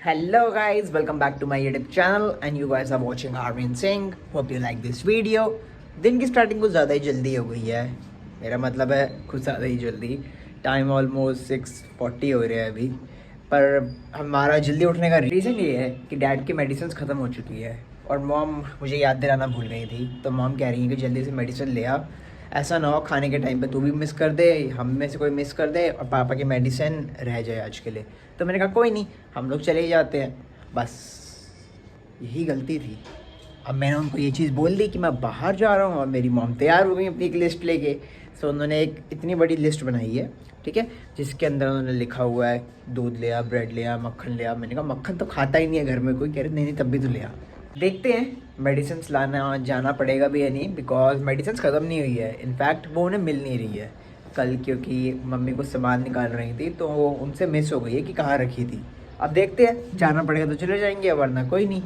Hello guys, welcome back to my YouTube channel and you guys are watching Arvind Singh. Hope you like this video. दिन की starting कुछ ज़्यादा ही जल्दी हो गई है, मेरा मतलब है कुछ ज़्यादा ही जल्दी। टाइम ऑलमोस्ट 6:40 हो रहा है अभी, पर हमारा जल्दी उठने का रीज़न ये है कि डैड की मेडिसिन ख़त्म हो चुकी है और मॉम मुझे याद दिलाना भूल गई थी। तो मॉम कह रही है कि जल्दी से मेडिसिन ले आ, ऐसा ना हो खाने के टाइम पे तू भी मिस कर दे, हम में से कोई मिस कर दे और पापा की मेडिसिन रह जाए आज के लिए। तो मैंने कहा कोई नहीं, हम लोग चले ही जाते हैं। बस यही गलती थी। अब मैंने उनको ये चीज़ बोल दी कि मैं बाहर जा रहा हूँ और मेरी मॉम तैयार हो गई अपनी एक लिस्ट लेके। सो उन्होंने एक इतनी बड़ी लिस्ट बनाई है, ठीक है, जिसके अंदर उन्होंने लिखा हुआ है दूध लिया, ब्रेड लिया, मक्खन लिया। मैंने कहा मक्खन तो खाता ही नहीं है घर में कोई। कह रहे नहीं तब भी तो लिया। देखते हैं मेडिसिन लाना जाना पड़ेगा भी या नहीं, बिकॉज मेडिसिन ख़त्म नहीं हुई है। इनफैक्ट वो उन्हें मिल नहीं रही है कल, क्योंकि मम्मी को सामान निकाल रही थी तो वो उनसे मिस हो गई है कि कहाँ रखी थी। अब देखते हैं, जाना पड़ेगा तो चले जाएंगे वरना कोई नहीं।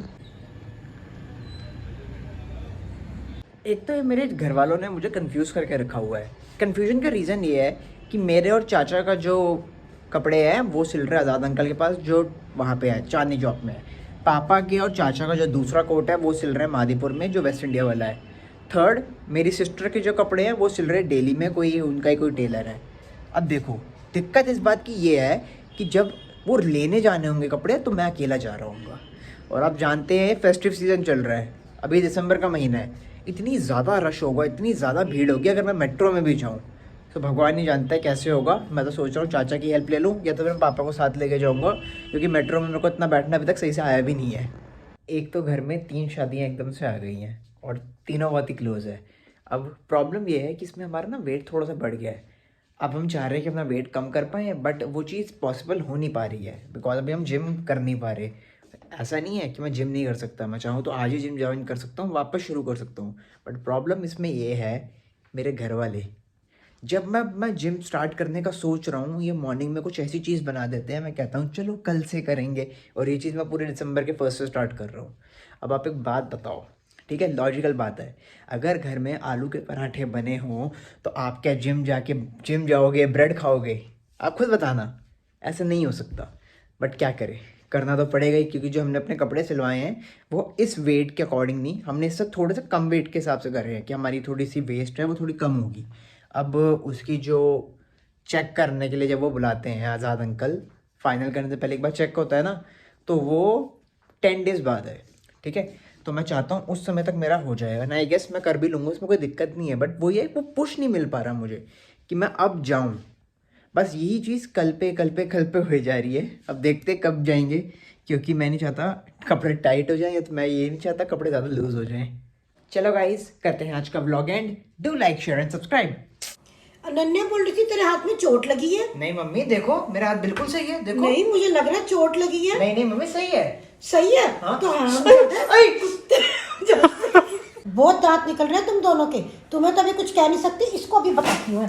एक तो ये मेरे घर वालों ने मुझे कंफ्यूज करके रखा हुआ है। कंफ्यूजन का रीज़न ये है कि मेरे और चाचा का जो कपड़े हैं वो सिल रहे आज़ाद अंकल के पास, जो वहाँ पे है चांदनी चौक में है। पापा के और चाचा का जो दूसरा कोट है वो सिल रहे हैं मादीपुर में, जो वेस्ट इंडिया वाला है। थर्ड, मेरी सिस्टर के जो कपड़े हैं वो सिल रहे हैं दिल्ली में, कोई उनका ही कोई टेलर है। अब देखो, दिक्कत इस बात की ये है कि जब वो लेने जाने होंगे कपड़े तो मैं अकेला जा रहा हूँगा। और आप जानते हैं फेस्टिव सीज़न चल रहा है, अभी दिसंबर का महीना है, इतनी ज़्यादा रश होगा, इतनी ज़्यादा भीड़ होगी अगर मैं मेट्रो में भी जाऊँ तो भगवान ही जानता है कैसे होगा। मैं तो सोच रहा हूँ चाचा की हेल्प ले लूँ या तो फिर मैं पापा को साथ लेके जाऊँगा, क्योंकि मेट्रो में मेरे को इतना बैठना अभी तक सही से आया भी नहीं है। एक तो घर में 3 शादियाँ एकदम से आ गई हैं और तीनों बहुत ही क्लोज़ है। अब प्रॉब्लम ये है कि इसमें हमारा ना वेट थोड़ा सा बढ़ गया है। अब हम चाह रहे हैं कि अपना वेट कम कर पाएँ, बट वो चीज़ पॉसिबल हो नहीं पा रही है बिकॉज अभी हम जिम कर नहीं पा रहे। ऐसा नहीं है कि मैं जिम नहीं कर सकता, मैं चाहूँ तो आज ही जिम ज्वाइन कर सकता हूँ, वापस शुरू कर सकता हूँ। बट प्रॉब्लम इसमें ये है, मेरे घर वाले जब मैं जिम स्टार्ट करने का सोच रहा हूँ, ये मॉर्निंग में कुछ ऐसी चीज़ बना देते हैं, मैं कहता हूँ चलो कल से करेंगे, और ये चीज़ मैं पूरे दिसंबर के 1 से स्टार्ट कर रहा हूँ। अब आप एक बात बताओ, ठीक है, लॉजिकल बात है, अगर घर में आलू के पराठे बने हों तो आप क्या जिम जाओगे, ब्रेड खाओगे? आप खुद बताना, ऐसा नहीं हो सकता। बट क्या करें, करना तो पड़ेगा ही, क्योंकि जो हमने अपने कपड़े सिलवाए हैं वो इस वेट के अकॉर्डिंग नहीं, हमने इससे थोड़े से कम वेट के हिसाब से कर रहे हैं कि हमारी थोड़ी सी वेस्ट है वो थोड़ी कम होगी। अब उसकी जो चेक करने के लिए जब वो बुलाते हैं आज़ाद अंकल, फाइनल करने से पहले एक बार चेक होता है ना, तो वो 10 डेज़ बाद है, ठीक है। तो मैं चाहता हूँ उस समय तक मेरा हो जाएगा ना, आई गेस मैं कर भी लूँगा, उसमें कोई दिक्कत नहीं है। बट वो ये वो पुश नहीं मिल पा रहा मुझे कि मैं अब जाऊँ। बस यही चीज़ कल पे हो जा रही है। अब देखते कब जाएंगे, क्योंकि मैं नहीं चाहता कपड़े टाइट हो जाएं, या तो मैं ये नहीं चाहता कपड़े ज़्यादा लूज़ हो जाएं। चलो गाइस, करते हैं आज का vlog and. Do like, share and subscribe. Ananya बोल रही थी तेरे हाथ में चोट लगी है। नहीं मम्मी, देखो मेरा हाथ बिल्कुल सही है, देखो। नहीं, मुझे लग रहा है चोट लगी है। नहीं मम्मी, सही है। सही है? हाँ? तो हाँ, बहुत दांत निकल रहे हैं तुम दोनों के। तुम्हें तो अभी कुछ कह नहीं सकती, इसको भी बताती हूँ।